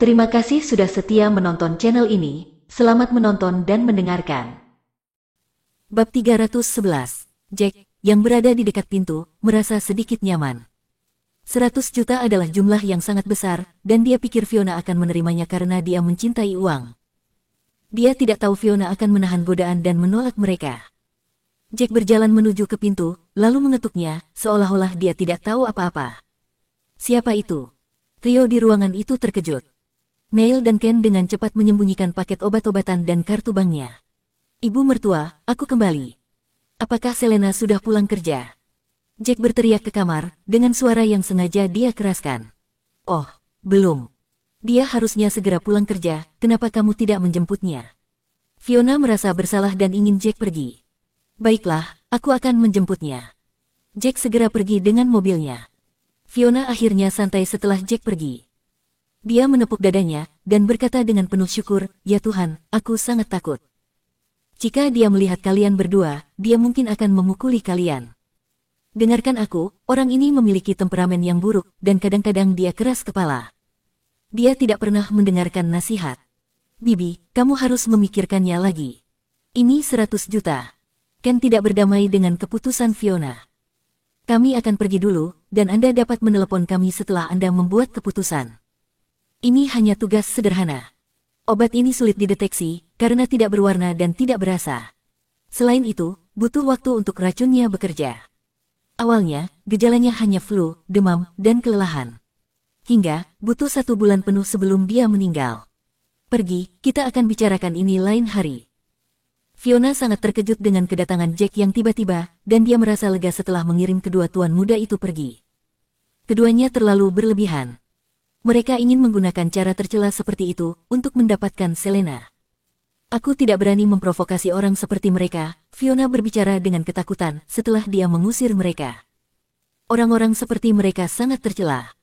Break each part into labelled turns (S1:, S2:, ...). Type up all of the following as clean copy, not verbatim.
S1: Terima kasih sudah setia menonton channel ini. Selamat menonton dan mendengarkan.
S2: Bab 311. Jack, yang berada di dekat pintu, merasa sedikit nyaman. 100 juta adalah jumlah yang sangat besar, dan dia pikir Fiona akan menerimanya karena dia mencintai uang. Dia tidak tahu Fiona akan menahan godaan dan menolak mereka. Jack berjalan menuju ke pintu, lalu mengetuknya, seolah-olah dia tidak tahu apa-apa. Siapa itu? Trio di ruangan itu terkejut. Neil dan Ken dengan cepat menyembunyikan paket obat-obatan dan kartu banknya. Ibu mertua, aku kembali. Apakah Selena sudah pulang kerja? Jack berteriak ke kamar, dengan suara yang sengaja dia keraskan. Oh, belum. Dia harusnya segera pulang kerja, kenapa kamu tidak menjemputnya? Fiona merasa bersalah dan ingin Jack pergi. Baiklah, aku akan menjemputnya. Jack segera pergi dengan mobilnya. Fiona akhirnya santai setelah Jack pergi. Dia menepuk dadanya, dan berkata dengan penuh syukur, "Ya Tuhan, aku sangat takut. Jika dia melihat kalian berdua, dia mungkin akan memukuli kalian. Dengarkan aku, orang ini memiliki temperamen yang buruk, dan kadang-kadang dia keras kepala. Dia tidak pernah mendengarkan nasihat. Bibi, kamu harus memikirkannya lagi. Ini 100 juta. Ken tidak berdamai dengan keputusan Fiona. Kami akan pergi dulu, dan Anda dapat menelepon kami setelah Anda membuat keputusan. Ini hanya tugas sederhana. Obat ini sulit dideteksi, karena tidak berwarna dan tidak berasa. Selain itu, butuh waktu untuk racunnya bekerja. Awalnya, gejalanya hanya flu, demam, dan kelelahan. Hingga, butuh 1 bulan penuh sebelum dia meninggal. Pergi, kita akan bicarakan ini lain hari. Fiona sangat terkejut dengan kedatangan Jack yang tiba-tiba, dan dia merasa lega setelah mengirim kedua tuan muda itu pergi. Keduanya terlalu berlebihan. Mereka ingin menggunakan cara tercela seperti itu untuk mendapatkan Selena. Aku tidak berani memprovokasi orang seperti mereka, Fiona berbicara dengan ketakutan setelah dia mengusir mereka. Orang-orang seperti mereka sangat tercela.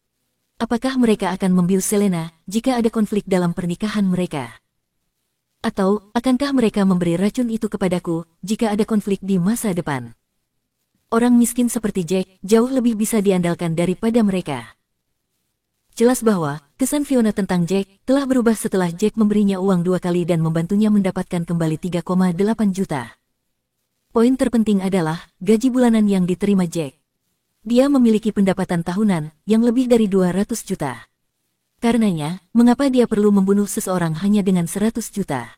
S2: Apakah mereka akan membius Selena jika ada konflik dalam pernikahan mereka? Atau, akankah mereka memberi racun itu kepadaku jika ada konflik di masa depan? Orang miskin seperti Jack jauh lebih bisa diandalkan daripada mereka. Jelas bahwa, kesan Fiona tentang Jack telah berubah setelah Jack memberinya uang 2 kali dan membantunya mendapatkan kembali 3,8 juta. Poin terpenting adalah, gaji bulanan yang diterima Jack. Dia memiliki pendapatan tahunan yang lebih dari 200 juta. Karenanya, mengapa dia perlu membunuh seseorang hanya dengan 100 juta?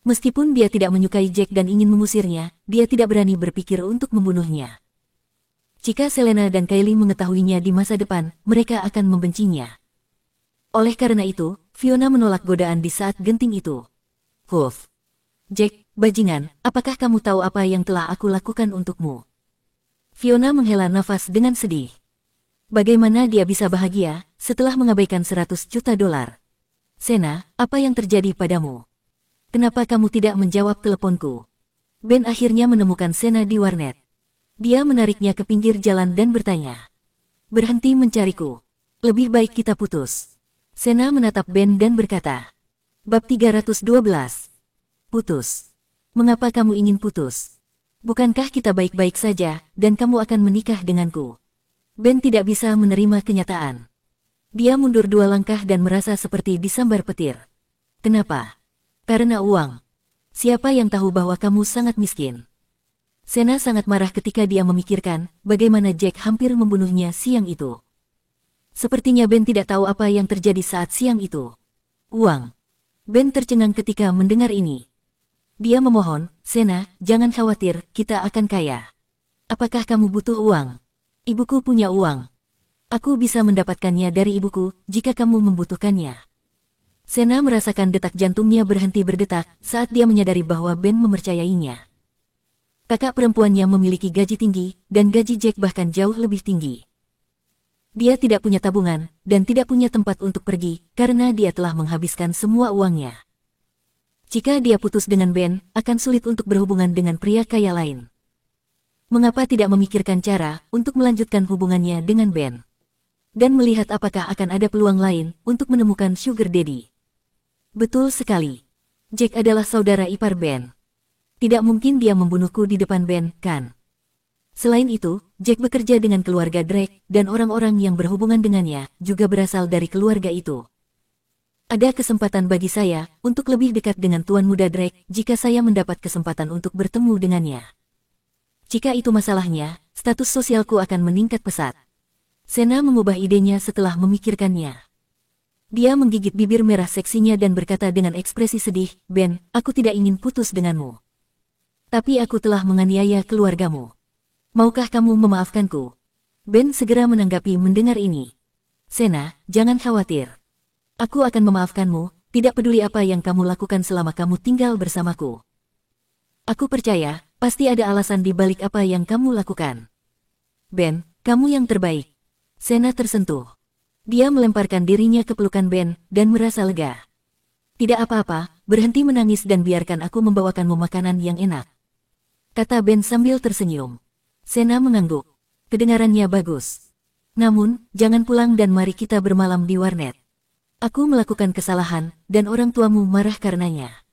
S2: Meskipun dia tidak menyukai Jack dan ingin mengusirnya, dia tidak berani berpikir untuk membunuhnya. Jika Selena dan Kylie mengetahuinya di masa depan, mereka akan membencinya. Oleh karena itu, Fiona menolak godaan di saat genting itu. Huff. Jack, bajingan, apakah kamu tahu apa yang telah aku lakukan untukmu? Fiona menghela nafas dengan sedih. Bagaimana dia bisa bahagia setelah mengabaikan 100 juta dolar? Sena, apa yang terjadi padamu? Kenapa kamu tidak menjawab teleponku? Ben akhirnya menemukan Sena di warnet. Dia menariknya ke pinggir jalan dan bertanya. Berhenti mencariku. Lebih baik kita putus. Sena menatap Ben dan berkata. Bab 312. Putus. Mengapa kamu ingin putus? Bukankah kita baik-baik saja, dan kamu akan menikah denganku? Ben tidak bisa menerima kenyataan. Dia mundur 2 langkah dan merasa seperti disambar petir. Kenapa? Karena uang. Siapa yang tahu bahwa kamu sangat miskin? Sena sangat marah ketika dia memikirkan bagaimana Jack hampir membunuhnya siang itu. Sepertinya Ben tidak tahu apa yang terjadi saat siang itu. Uang. Ben tercengang ketika mendengar ini. Dia memohon, Sena, jangan khawatir, kita akan kaya. Apakah kamu butuh uang? Ibuku punya uang. Aku bisa mendapatkannya dari ibuku jika kamu membutuhkannya. Sena merasakan detak jantungnya berhenti berdetak saat dia menyadari bahwa Ben mempercayainya. Kakak perempuannya memiliki gaji tinggi, dan gaji Jack bahkan jauh lebih tinggi. Dia tidak punya tabungan, dan tidak punya tempat untuk pergi, karena dia telah menghabiskan semua uangnya. Jika dia putus dengan Ben, akan sulit untuk berhubungan dengan pria kaya lain. Mengapa tidak memikirkan cara untuk melanjutkan hubungannya dengan Ben? Dan melihat apakah akan ada peluang lain untuk menemukan Sugar Daddy. Betul sekali. Jack adalah saudara ipar Ben. Tidak mungkin dia membunuhku di depan Ben, kan? Selain itu, Jack bekerja dengan keluarga Drake, dan orang-orang yang berhubungan dengannya juga berasal dari keluarga itu. Ada kesempatan bagi saya untuk lebih dekat dengan Tuan Muda Drake jika saya mendapat kesempatan untuk bertemu dengannya. Jika itu masalahnya, status sosialku akan meningkat pesat. Sena mengubah idenya setelah memikirkannya. Dia menggigit bibir merah seksinya dan berkata dengan ekspresi sedih, Ben, aku tidak ingin putus denganmu. Tapi aku telah menganiaya keluargamu. Maukah kamu memaafkanku? Ben segera menanggapi mendengar ini. Sena, jangan khawatir. Aku akan memaafkanmu, tidak peduli apa yang kamu lakukan selama kamu tinggal bersamaku. Aku percaya, pasti ada alasan di balik apa yang kamu lakukan. Ben, kamu yang terbaik. Sena tersentuh. Dia melemparkan dirinya ke pelukan Ben, dan merasa lega. Tidak apa-apa, berhenti menangis dan biarkan aku membawakanmu makanan yang enak. Kata Ben sambil tersenyum. Sena mengangguk. Kedengarannya bagus. Namun, jangan pulang dan mari kita bermalam di warnet. Aku melakukan kesalahan, dan orang tuamu marah karenanya.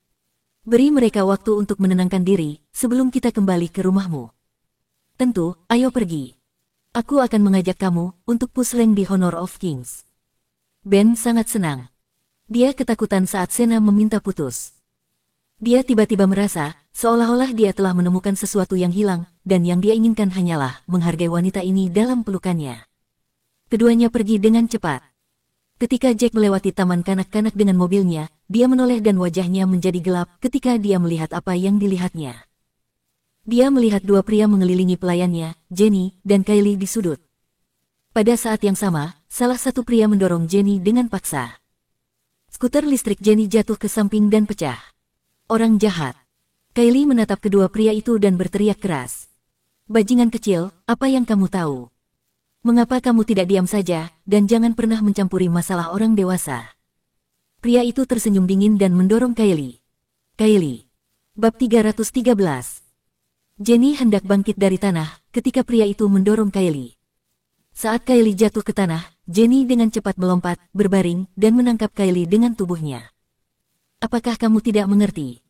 S2: Beri mereka waktu untuk menenangkan diri, sebelum kita kembali ke rumahmu. Tentu, ayo pergi. Aku akan mengajak kamu, untuk pusreng di Honor of Kings. Ben sangat senang. Dia ketakutan saat Sena meminta putus. Dia tiba-tiba merasa, seolah-olah dia telah menemukan sesuatu yang hilang, dan yang dia inginkan hanyalah menghargai wanita ini dalam pelukannya. Keduanya pergi dengan cepat. Ketika Jack melewati taman kanak-kanak dengan mobilnya, dia menoleh dan wajahnya menjadi gelap ketika dia melihat apa yang dilihatnya. Dia melihat dua pria mengelilingi pelayannya, Jenny dan Kylie di sudut. Pada saat yang sama, salah satu pria mendorong Jenny dengan paksa. Skuter listrik Jenny jatuh ke samping dan pecah. Orang jahat. Kylie menatap kedua pria itu dan berteriak keras. Bajingan kecil, apa yang kamu tahu? Mengapa kamu tidak diam saja, dan jangan pernah mencampuri masalah orang dewasa? Pria itu tersenyum dingin dan mendorong Kylie. Kylie. Bab 313. Jenny hendak bangkit dari tanah, ketika pria itu mendorong Kylie. Saat Kylie jatuh ke tanah, Jenny dengan cepat melompat, berbaring, dan menangkap Kylie dengan tubuhnya. Apakah kamu tidak mengerti?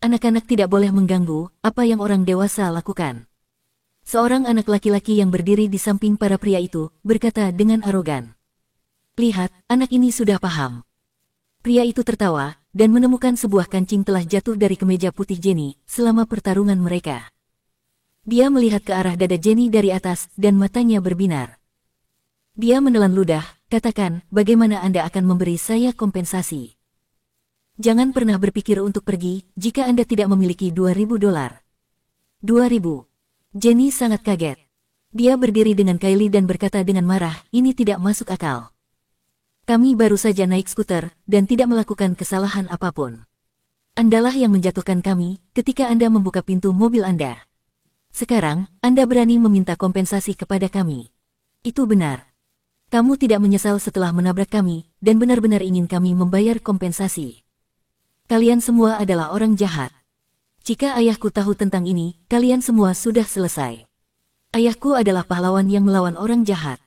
S2: Anak-anak tidak boleh mengganggu apa yang orang dewasa lakukan. Seorang anak laki-laki yang berdiri di samping para pria itu, berkata dengan arogan. Lihat, anak ini sudah paham. Pria itu tertawa, dan menemukan sebuah kancing telah jatuh dari kemeja putih Jenny, selama pertarungan mereka. Dia melihat ke arah dada Jenny dari atas, dan matanya berbinar. Dia menelan ludah, katakan, bagaimana Anda akan memberi saya kompensasi? Jangan pernah berpikir untuk pergi, jika Anda tidak memiliki $2.000. 2.000. Jenny sangat kaget. Dia berdiri dengan Kylie dan berkata dengan marah, ini tidak masuk akal. Kami baru saja naik skuter, dan tidak melakukan kesalahan apapun. Andalah yang menjatuhkan kami, ketika Anda membuka pintu mobil Anda. Sekarang, Anda berani meminta kompensasi kepada kami. Itu benar. Kamu tidak menyesal setelah menabrak kami, dan benar-benar ingin kami membayar kompensasi. Kalian semua adalah orang jahat. Jika ayahku tahu tentang ini, kalian semua sudah selesai. Ayahku adalah pahlawan yang melawan orang jahat.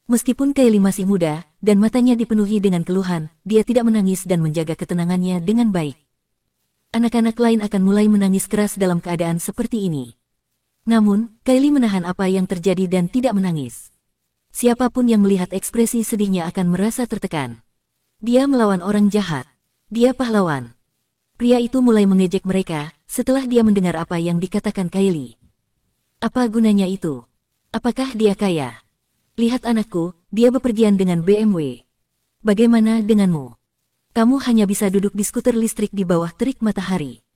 S2: Meskipun Kylie masih muda, dan matanya dipenuhi dengan keluhan, dia tidak menangis dan menjaga ketenangannya dengan baik. Anak-anak lain akan mulai menangis keras dalam keadaan seperti ini. Namun, Kylie menahan apa yang terjadi dan tidak menangis. Siapapun yang melihat ekspresi sedihnya akan merasa tertekan. Dia melawan orang jahat. Dia pahlawan. Pria itu mulai mengejek mereka, setelah dia mendengar apa yang dikatakan Kylie. Apa gunanya itu? Apakah dia kaya? Lihat anakku, dia bepergian dengan BMW. Bagaimana denganmu? Kamu hanya bisa duduk di skuter listrik di bawah terik matahari.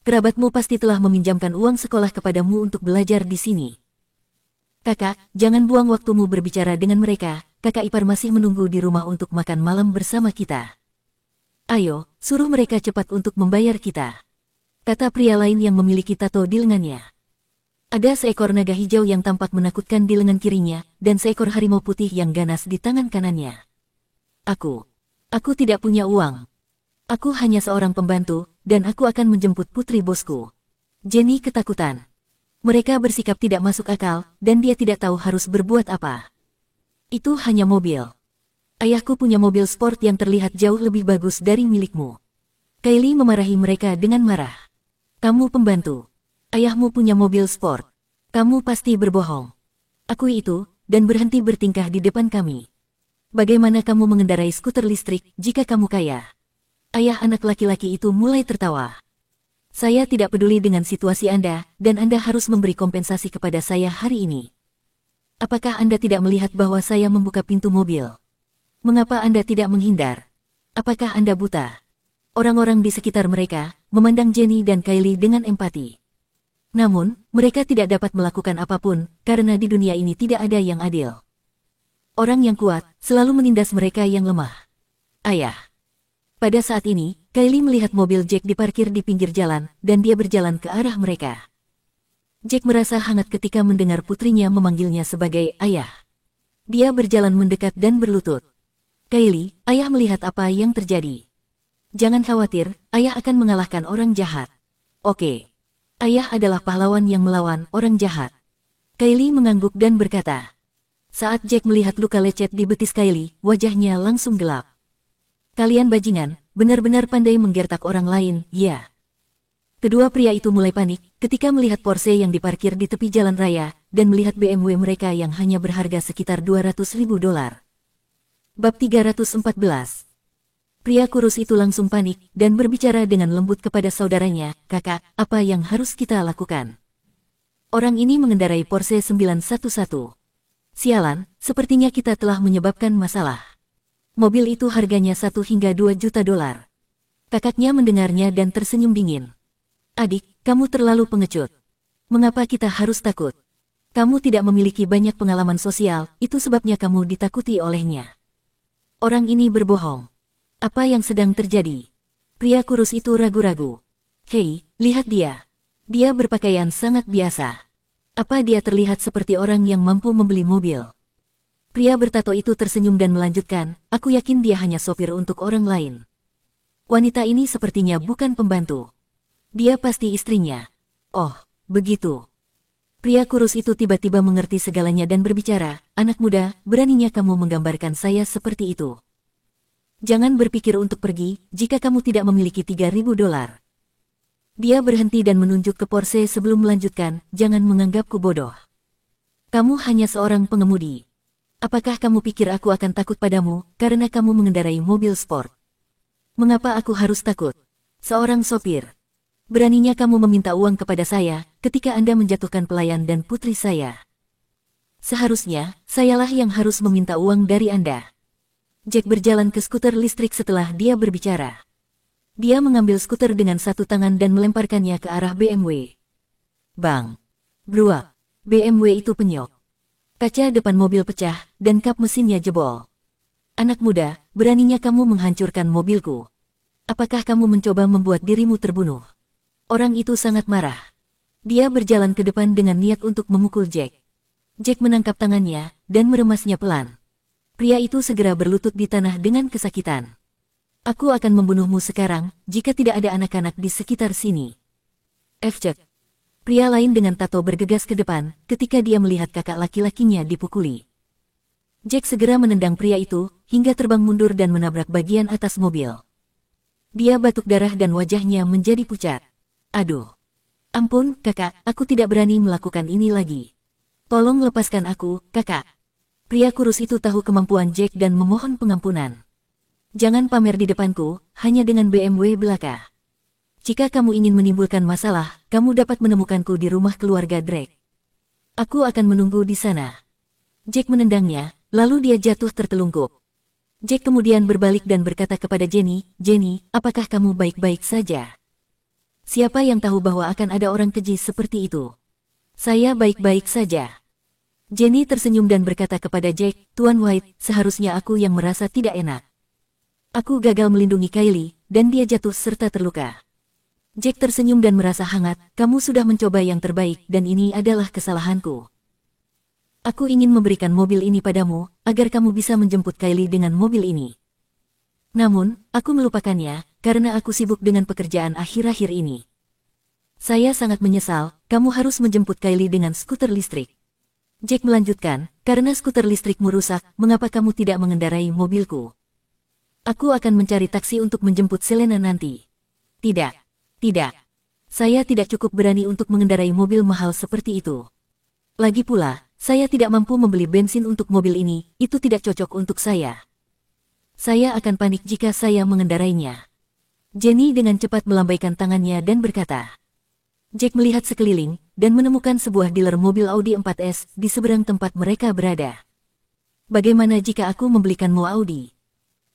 S2: Kerabatmu pasti telah meminjamkan uang sekolah kepadamu untuk belajar di sini. Kakak, jangan buang waktumu berbicara dengan mereka, kakak ipar masih menunggu di rumah untuk makan malam bersama kita. Ayo, suruh mereka cepat untuk membayar kita. Kata pria lain yang memiliki tato di lengannya. Ada seekor naga hijau yang tampak menakutkan di lengan kirinya, dan seekor harimau putih yang ganas di tangan kanannya. Aku tidak punya uang. Aku hanya seorang pembantu, dan aku akan menjemput putri bosku. Jenny ketakutan. Mereka bersikap tidak masuk akal, dan dia tidak tahu harus berbuat apa. Itu hanya mobil. Ayahku punya mobil sport yang terlihat jauh lebih bagus dari milikmu. Kylie memarahi mereka dengan marah. Kamu pembantu. Ayahmu punya mobil sport. Kamu pasti berbohong. Akui itu, dan berhenti bertingkah di depan kami. Bagaimana kamu mengendarai skuter listrik jika kamu kaya? Ayah anak laki-laki itu mulai tertawa. Saya tidak peduli dengan situasi Anda, dan Anda harus memberi kompensasi kepada saya hari ini. Apakah Anda tidak melihat bahwa saya membuka pintu mobil? Mengapa Anda tidak menghindar? Apakah Anda buta? Orang-orang di sekitar mereka memandang Jenny dan Kylie dengan empati. Namun, mereka tidak dapat melakukan apapun, karena di dunia ini tidak ada yang adil. Orang yang kuat selalu menindas mereka yang lemah. Ayah. Pada saat ini, Kylie melihat mobil Jack diparkir di pinggir jalan, dan dia berjalan ke arah mereka. Jack merasa hangat ketika mendengar putrinya memanggilnya sebagai ayah. Dia berjalan mendekat dan berlutut. Kylie, ayah melihat apa yang terjadi. Jangan khawatir, ayah akan mengalahkan orang jahat. Oke. Ayah adalah pahlawan yang melawan orang jahat. Kylie mengangguk dan berkata. Saat Jack melihat luka lecet di betis Kylie, wajahnya langsung gelap. Kalian bajingan, benar-benar pandai menggertak orang lain, ya. Kedua pria itu mulai panik ketika melihat Porsche yang diparkir di tepi jalan raya, dan melihat BMW mereka yang hanya berharga sekitar $200.000. Bab 314. Pria kurus itu langsung panik dan berbicara dengan lembut kepada saudaranya, "Kakak, apa yang harus kita lakukan?" Orang ini mengendarai Porsche 911. Sialan, sepertinya kita telah menyebabkan masalah. Mobil itu harganya $1 hingga $2 juta. Kakaknya mendengarnya dan tersenyum dingin. Adik, kamu terlalu pengecut. Mengapa kita harus takut? Kamu tidak memiliki banyak pengalaman sosial, itu sebabnya kamu ditakuti olehnya. Orang ini berbohong. Apa yang sedang terjadi? Pria kurus itu ragu-ragu. Hei, lihat dia. Dia berpakaian sangat biasa. Apa dia terlihat seperti orang yang mampu membeli mobil? Pria bertato itu tersenyum dan melanjutkan, aku yakin dia hanya sopir untuk orang lain. Wanita ini sepertinya bukan pembantu. Dia pasti istrinya. Oh, begitu. Pria kurus itu tiba-tiba mengerti segalanya dan berbicara, anak muda, beraninya kamu menggambarkan saya seperti itu. Jangan berpikir untuk pergi, jika kamu tidak memiliki $3.000. Dia berhenti dan menunjuk ke Porsche sebelum melanjutkan, jangan menganggapku bodoh. Kamu hanya seorang pengemudi. Apakah kamu pikir aku akan takut padamu, karena kamu mengendarai mobil sport? Mengapa aku harus takut? Seorang sopir. Beraninya kamu meminta uang kepada saya, ketika Anda menjatuhkan pelayan dan putri saya. Seharusnya, sayalah yang harus meminta uang dari Anda. Jack berjalan ke skuter listrik setelah dia berbicara. Dia mengambil skuter dengan satu tangan dan melemparkannya ke arah BMW. Bang! Bruak! BMW itu penyok. Kaca depan mobil pecah, dan kap mesinnya jebol. Anak muda, beraninya kamu menghancurkan mobilku. Apakah kamu mencoba membuat dirimu terbunuh? Orang itu sangat marah. Dia berjalan ke depan dengan niat untuk memukul Jack. Jack menangkap tangannya, dan meremasnya pelan. Pria itu segera berlutut di tanah dengan kesakitan. Aku akan membunuhmu sekarang, jika tidak ada anak-anak di sekitar sini. Jack. Pria lain dengan tato bergegas ke depan, ketika dia melihat kakak laki-lakinya dipukuli. Jack segera menendang pria itu, hingga terbang mundur dan menabrak bagian atas mobil. Dia batuk darah dan wajahnya menjadi pucat. Aduh. Ampun, kakak, aku tidak berani melakukan ini lagi. Tolong lepaskan aku, kakak. Pria kurus itu tahu kemampuan Jack dan memohon pengampunan. Jangan pamer di depanku, hanya dengan BMW belaka. Jika kamu ingin menimbulkan masalah, kamu dapat menemukanku di rumah keluarga Drake. Aku akan menunggu di sana. Jack menendangnya, lalu dia jatuh tertelungkup. Jack kemudian berbalik dan berkata kepada Jenny, Jenny, apakah kamu baik-baik saja? Siapa yang tahu bahwa akan ada orang keji seperti itu? Saya baik-baik saja. Jenny tersenyum dan berkata kepada Jack, Tuan White, seharusnya aku yang merasa tidak enak. Aku gagal melindungi Kylie, dan dia jatuh serta terluka. Jack tersenyum dan merasa hangat, kamu sudah mencoba yang terbaik dan ini adalah kesalahanku. Aku ingin memberikan mobil ini padamu, agar kamu bisa menjemput Kylie dengan mobil ini. Namun, aku melupakannya, karena aku sibuk dengan pekerjaan akhir-akhir ini. Saya sangat menyesal, kamu harus menjemput Kylie dengan skuter listrik. Jack melanjutkan, karena skuter listrikmu rusak, mengapa kamu tidak mengendarai mobilku? Aku akan mencari taksi untuk menjemput Selena nanti. Tidak. Tidak. Saya tidak cukup berani untuk mengendarai mobil mahal seperti itu. Lagi pula, Saya tidak mampu membeli bensin untuk mobil ini, itu tidak cocok untuk saya. Saya akan panik jika saya mengendarainya. Jenny dengan cepat melambaikan tangannya dan berkata. Jack melihat sekeliling, dan menemukan sebuah dealer mobil Audi 4S di seberang tempat mereka berada. Bagaimana jika aku membelikanmu Audi?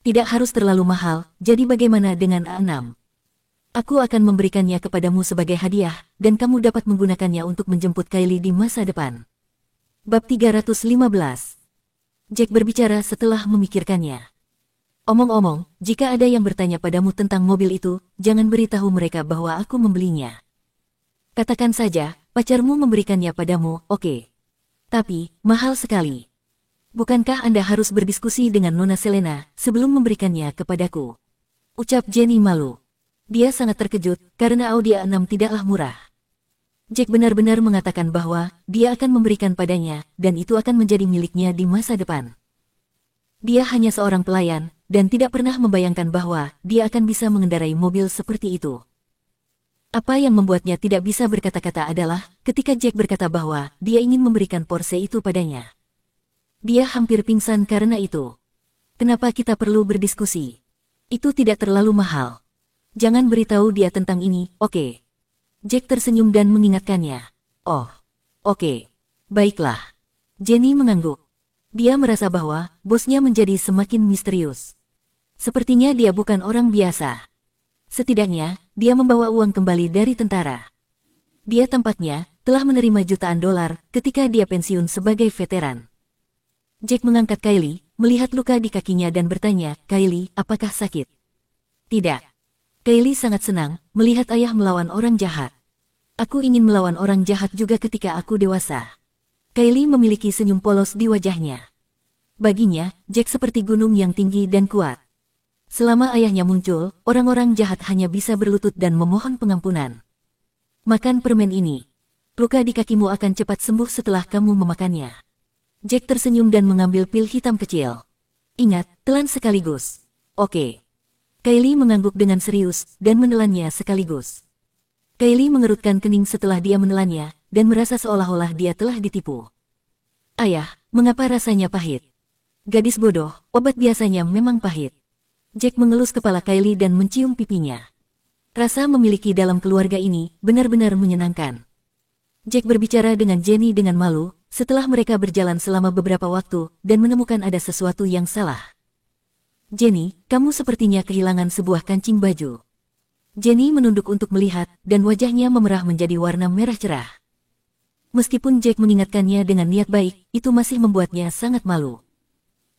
S2: Tidak harus terlalu mahal, jadi bagaimana dengan A6? Aku akan memberikannya kepadamu sebagai hadiah, dan kamu dapat menggunakannya untuk menjemput Kylie di masa depan. Bab 315. Jack berbicara setelah memikirkannya. Omong-omong, jika ada yang bertanya padamu tentang mobil itu, jangan beritahu mereka bahwa aku membelinya. Katakan saja, pacarmu memberikannya padamu, oke. Tapi, mahal sekali. Bukankah Anda harus berdiskusi dengan Nona Selena sebelum memberikannya kepadaku? Ucap Jenny malu. Dia sangat terkejut karena Audi A6 tidaklah murah. Jack benar-benar mengatakan bahwa dia akan memberikan padanya dan itu akan menjadi miliknya di masa depan. Dia hanya seorang pelayan dan tidak pernah membayangkan bahwa dia akan bisa mengendarai mobil seperti itu. Apa yang membuatnya tidak bisa berkata-kata adalah ketika Jack berkata bahwa dia ingin memberikan Porsche itu padanya. Dia hampir pingsan karena itu. Kenapa kita perlu berdiskusi? Itu tidak terlalu mahal. Jangan beritahu dia tentang ini, oke? Jack tersenyum dan mengingatkannya. Oh, oke. Baiklah. Jenny mengangguk. Dia merasa bahwa bosnya menjadi semakin misterius. Sepertinya dia bukan orang biasa. Setidaknya, dia membawa uang kembali dari tentara. Dia tampaknya telah menerima jutaan dolar ketika dia pensiun sebagai veteran. Jack mengangkat Kylie, melihat luka di kakinya dan bertanya, Kylie, apakah sakit? Tidak. Kylie sangat senang melihat ayah melawan orang jahat. Aku ingin melawan orang jahat juga ketika aku dewasa. Kylie memiliki senyum polos di wajahnya. Baginya, Jack seperti gunung yang tinggi dan kuat. Selama ayahnya muncul, orang-orang jahat hanya bisa berlutut dan memohon pengampunan. Makan permen ini. Luka di kakimu akan cepat sembuh setelah kamu memakannya. Jack tersenyum dan mengambil pil hitam kecil. Ingat, telan sekaligus. Oke. Kylie mengangguk dengan serius dan menelannya sekaligus. Kylie mengerutkan kening setelah dia menelannya dan merasa seolah-olah dia telah ditipu. Ayah, mengapa rasanya pahit? Gadis bodoh, obat biasanya memang pahit. Jack mengelus kepala Kylie dan mencium pipinya. Rasa memiliki dalam keluarga ini benar-benar menyenangkan. Jack berbicara dengan Jenny dengan malu setelah mereka berjalan selama beberapa waktu dan menemukan ada sesuatu yang salah. Jenny, kamu sepertinya kehilangan sebuah kancing baju. Jenny menunduk untuk melihat, dan wajahnya memerah menjadi warna merah cerah. Meskipun Jack mengingatkannya dengan niat baik, itu masih membuatnya sangat malu.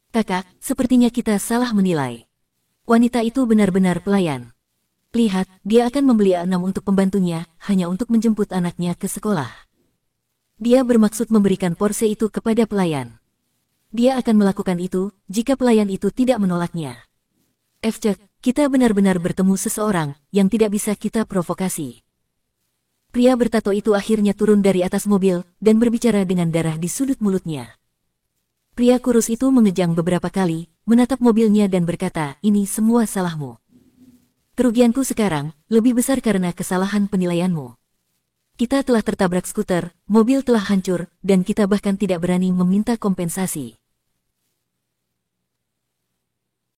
S2: Kakak, sepertinya kita salah menilai. Wanita itu benar-benar pelayan. Lihat, dia akan membeli A6 untuk pembantunya, hanya untuk menjemput anaknya ke sekolah. Dia bermaksud memberikan Porsche itu kepada pelayan. Dia akan melakukan itu jika pelayan itu tidak menolaknya. Jack, kita benar-benar bertemu seseorang yang tidak bisa kita provokasi. Pria bertato itu akhirnya turun dari atas mobil dan berbicara dengan darah di sudut mulutnya. Pria kurus itu mengejang beberapa kali, menatap mobilnya dan berkata, ini semua salahmu. Kerugianku sekarang lebih besar karena kesalahan penilaianmu. Kita telah tertabrak skuter, mobil telah hancur, dan kita bahkan tidak berani meminta kompensasi.